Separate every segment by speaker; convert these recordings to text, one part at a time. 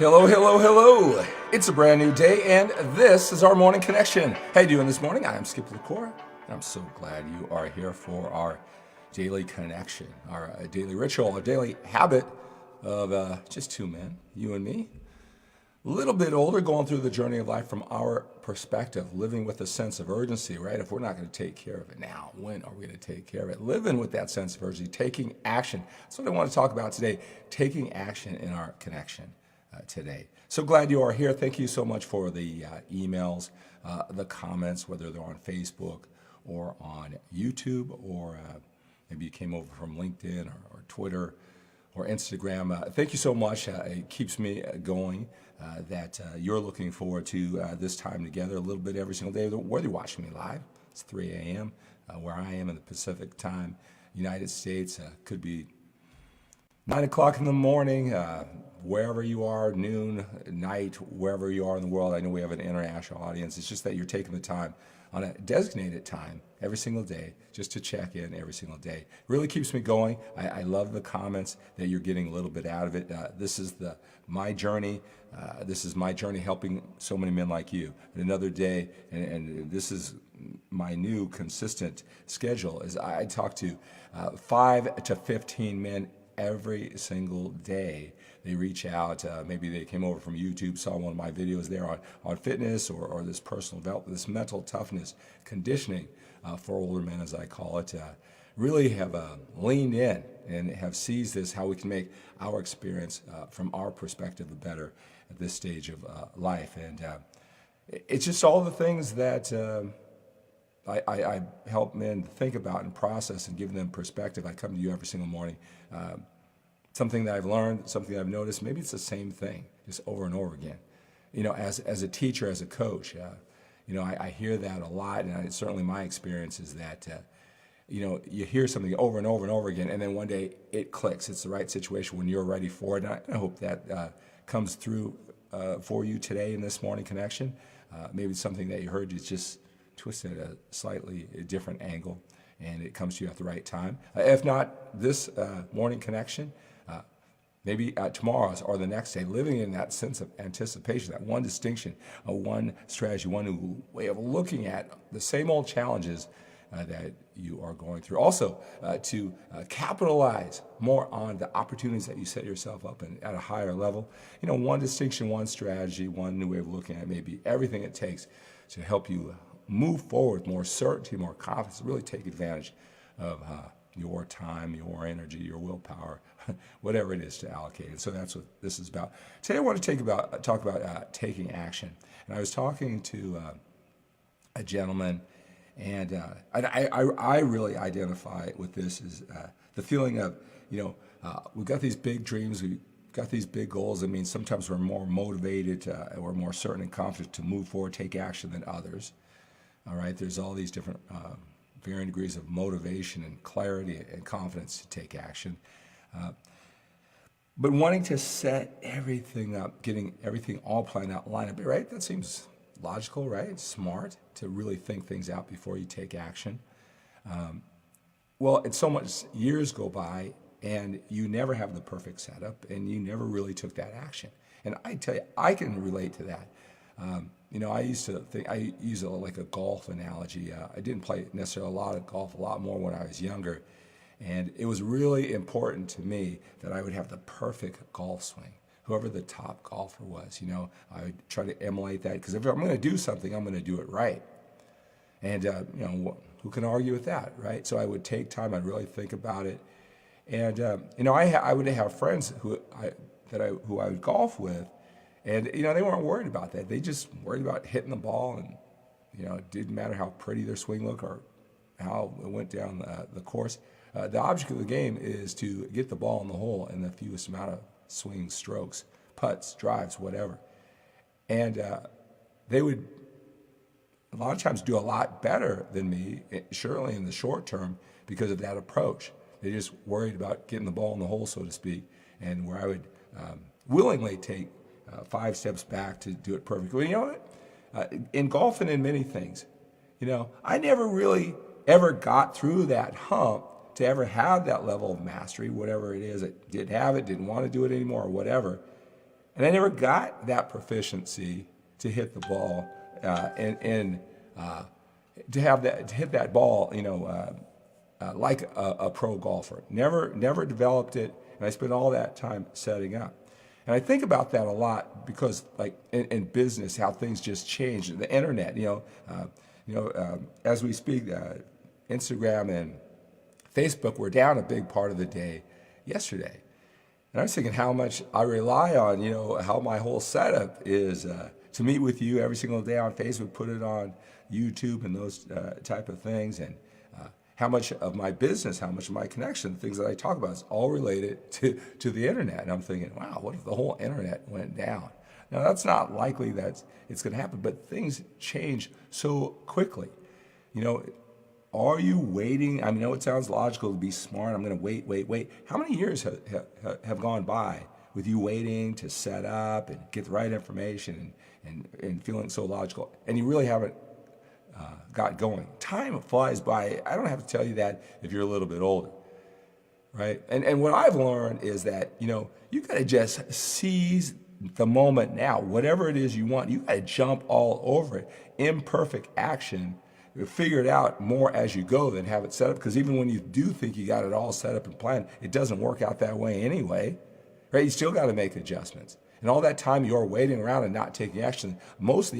Speaker 1: Hello, hello, hello. It's a brand new day, and this is our morning connection. How you doing this morning? I am Skip LaCour, and I'm so glad you are here for our daily connection, our daily ritual, our daily habit of just two men, you and me. A little bit older, going through the journey of life from our perspective, living with a sense of urgency, right? If we're not going to take care of it now, when are we going to take care of it? Living with that sense of urgency, taking action. That's what I want to talk about today, taking action in our connection today. So glad you are here. Thank you so much for the emails, the comments, whether they're on Facebook or on YouTube, or maybe you came over from LinkedIn or Twitter or Instagram. Thank you so much. It keeps me going that you're looking forward to this time together a little bit every single day. Whether you're watching me live, it's 3 a.m. Where I am in the Pacific time, United States. Could be 9 o'clock in the morning, wherever you are, noon, night, wherever you are in the world. I know we have an international audience. It's just that you're taking the time on a designated time every single day just to check in every single day. Really keeps me going. I love the comments that you're getting a little bit out of it. This is my journey. This is my journey helping so many men like you. And another day, and this is my new consistent schedule, is I talk to 5 to 15 men every single day. They reach out, maybe they came over from YouTube, saw one of my videos there on fitness or this personal development, this mental toughness conditioning for older men, as I call it. Really have leaned in and have seized this, how we can make our experience from our perspective better at this stage of life. And it's just all the things that I help men think about and process and give them perspective. I come to you every single morning. Something that I've learned, something that I've noticed, maybe it's the same thing, just over and over again. You know, as a teacher, as a coach, I hear that a lot, and certainly my experience is that, you hear something over and over and over again, and then one day it clicks. It's the right situation when you're ready for it, and I hope that comes through for you today in this morning connection. Maybe it's something that you heard, you just twisted at a slightly different angle, and it comes to you at the right time. If not this morning connection, maybe tomorrow's or the next day, living in that sense of anticipation, that one distinction, one strategy, one way of looking at the same old challenges that you are going through. Also, to capitalize more on the opportunities that you set yourself up in at a higher level. One distinction, one strategy, one new way of looking at maybe everything it takes to help you move forward, more certainty, more confidence, really take advantage of your time, your energy, your willpower, whatever it is to allocate. And so that's what this is about. Today I want to talk about taking action. And I was talking to a gentleman, and I really identify with this as the feeling of, we've got these big dreams, we've got these big goals. I mean, sometimes we're more motivated, we're more certain and confident to move forward, take action than others. All right, there's all these different varying degrees of motivation and clarity and confidence to take action. But wanting to set everything up, getting everything all planned out, line up, right? That seems logical, right? Smart to really think things out before you take action. Well, it's so much years go by and you never have the perfect setup and you never really took that action. And I tell you, I can relate to that. I used to think, I use it like a golf analogy. I didn't play necessarily a lot of golf, a lot more when I was younger. And it was really important to me that I would have the perfect golf swing. Whoever the top golfer was, I would try to emulate that, because if I'm going to do something, I'm going to do it right. And, who can argue with that, right? So I would take time, I'd really think about it. And, I would have friends who I would golf with. And, they weren't worried about that. They just worried about hitting the ball, and, it didn't matter how pretty their swing looked or how it went down the course. The object of the game is to get the ball in the hole in the fewest amount of swing strokes, putts, drives, whatever. And they would a lot of times do a lot better than me, surely in the short term, because of that approach. They just worried about getting the ball in the hole, so to speak, and where I would willingly take 5 steps back to do it perfectly. You know what? In golf and in many things, I never really ever got through that hump to ever have that level of mastery, whatever it is. I didn't have it, didn't want to do it anymore, or whatever, And I never got that proficiency to hit the ball to hit that ball, like a pro golfer. Never developed it, and I spent all that time setting up. And I think about that a lot because, like in business, how things just change. The internet, as we speak, Instagram and Facebook were down a big part of the day yesterday. And I was thinking how much I rely on, how my whole setup is to meet with you every single day on Facebook, put it on YouTube and those type of things, and how much of my business, how much of my connection, things that I talk about is all related to the internet. And I'm thinking, wow, what if the whole internet went down? Now, that's not likely that it's going to happen, but things change so quickly. Are you waiting? I know it sounds logical to be smart. I'm going to wait. How many years have gone by with you waiting to set up and get the right information and feeling so logical, and you really haven't got going? Time flies by. I don't have to tell you that if you're a little bit older, right? And what I've learned is that, you got to just seize the moment now. Whatever it is you want, you got to jump all over it. Imperfect action. Figure it out more as you go than have it set up, because even when you do think you got it all set up and planned, it doesn't work out that way anyway, right? You still got to make adjustments. And all that time you're waiting around and not taking action, most of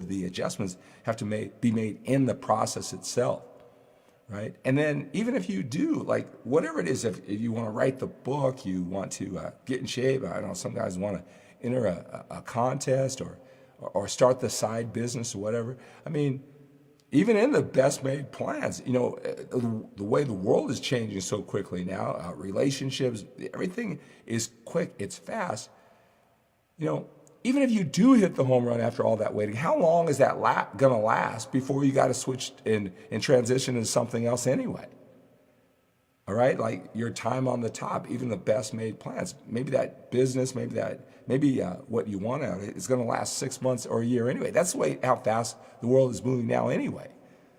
Speaker 1: the adjustments have to be made in the process itself, right? And then even if you do, like whatever it is, if you want to write the book, you want to get in shape, I don't know, some guys want to enter a contest or start the side business or whatever. Even in the best made plans, the way the world is changing so quickly now, relationships, everything is quick, it's fast. Even if you do hit the home run after all that waiting, how long is that gonna last before you got to switch and transition into something else anyway? All right, like your time on the top, even the best made plans, maybe that business, maybe what you want out of it is going to last 6 months or a year anyway. That's the way how fast the world is moving now anyway,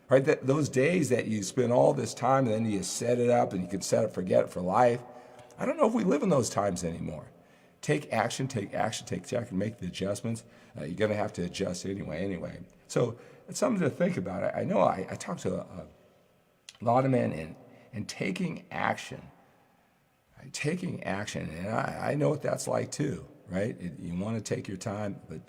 Speaker 1: right? Those days that you spend all this time and then you set it up and you can set it, forget it for life. I don't know if we live in those times anymore. Take action, make the adjustments. You're going to have to adjust anyway. So it's something to think about. I know I talk to a lot of men and taking action, and I know what that's like too, right? You want to take your time, but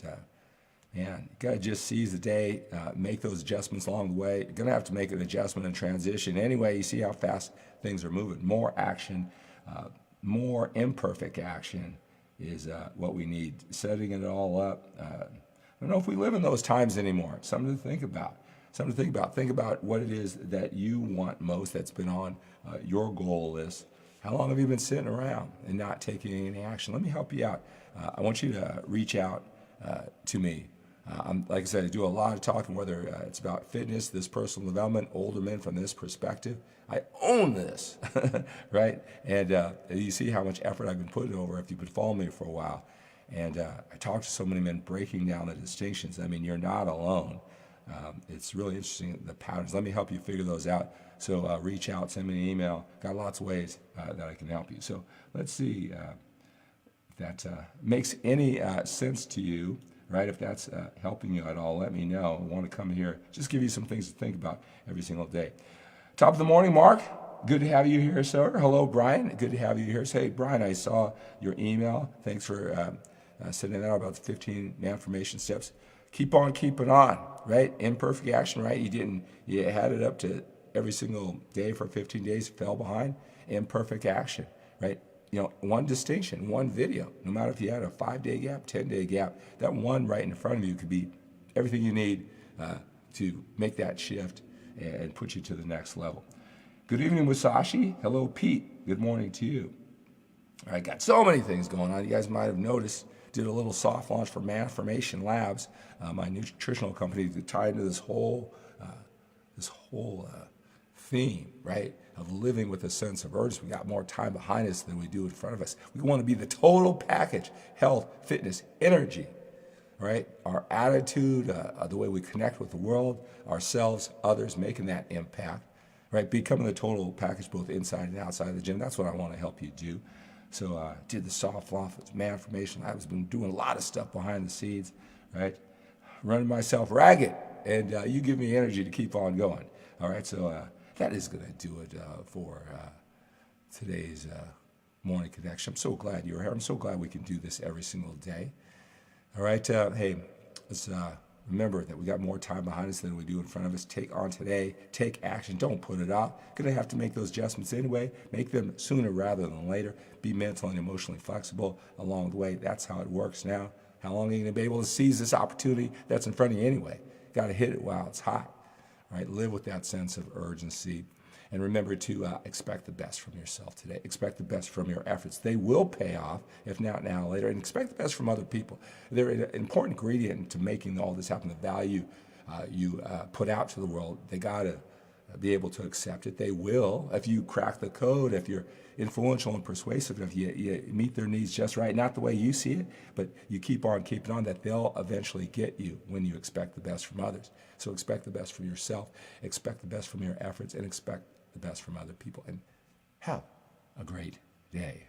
Speaker 1: you gotta just seize the day, make those adjustments along the way. You're gonna have to make an adjustment and transition anyway. You see how fast things are moving. More action, more imperfect action is what we need. Setting it all up. I don't know if we live in those times anymore. Something to think about. Think about what it is that you want most that's been on your goal list. How long have you been sitting around and not taking any action? Let me help you out. I want you to reach out to me. Like I said, I do a lot of talking, whether it's about fitness, this personal development, older men from this perspective. I own this, right? And you see how much effort I've been putting over if you've been following me for a while. And I talk to so many men breaking down the distinctions. You're not alone. It's really interesting, the patterns. Let me help you figure those out. So reach out, send me an email. Got lots of ways that I can help you. So let's see if that makes any sense to you, right? If that's helping you at all, let me know. I want to come here, just give you some things to think about every single day. Top of the morning, Mark. Good to have you here, sir. Hello, Brian. Good to have you here. Say, Brian, I saw your email. Thanks for sending that out about the 15 MANformation steps. Keep on keeping on, right? Imperfect action, right? You had it up to every single day for 15 days, fell behind. Imperfect action, right? One distinction, one video. No matter if you had a 5-day gap, 10-day gap, that one right in front of you could be everything you need to make that shift and put you to the next level. Good evening, Musashi. Hello, Pete. Good morning to you. All right, got so many things going on. You guys might have noticed, did a little soft launch for MANformation Labs, my nutritional company, to tie into this whole theme, right, of living with a sense of urgency. We got more time behind us than we do in front of us. We want to be the total package: health, fitness, energy, right? Our attitude, the way we connect with the world, ourselves, others, making that impact, right? Becoming the total package both inside and outside of the gym. That's what I want to help you do. So did the soft launch, MANformation. I was been doing a lot of stuff behind the scenes, right? Running myself ragged, and you give me energy to keep on going. All right, so that is going to do it for today's morning connection. I'm so glad you're here. I'm so glad we can do this every single day. All right, hey, let's remember that we got more time behind us than we do in front of us. Take on today, take action, don't put it off. Gonna have to make those adjustments anyway. Make them sooner rather than later. Be mentally and emotionally flexible along the way. That's how it works now. How long are you gonna be able to seize this opportunity that's in front of you anyway? Gotta hit it while it's hot. All right, live with that sense of urgency. And remember to expect the best from yourself today. Expect the best from your efforts. They will pay off, if not now, later. And expect the best from other people. They're an important ingredient to making all this happen. The value you put out to the world, they got to be able to accept it. They will, if you crack the code, if you're influential and persuasive, if you meet their needs just right, not the way you see it, but you keep on keeping on, that they'll eventually get you when you expect the best from others. So expect the best from yourself, expect the best from your efforts, and expect the best from other people. And have a great day.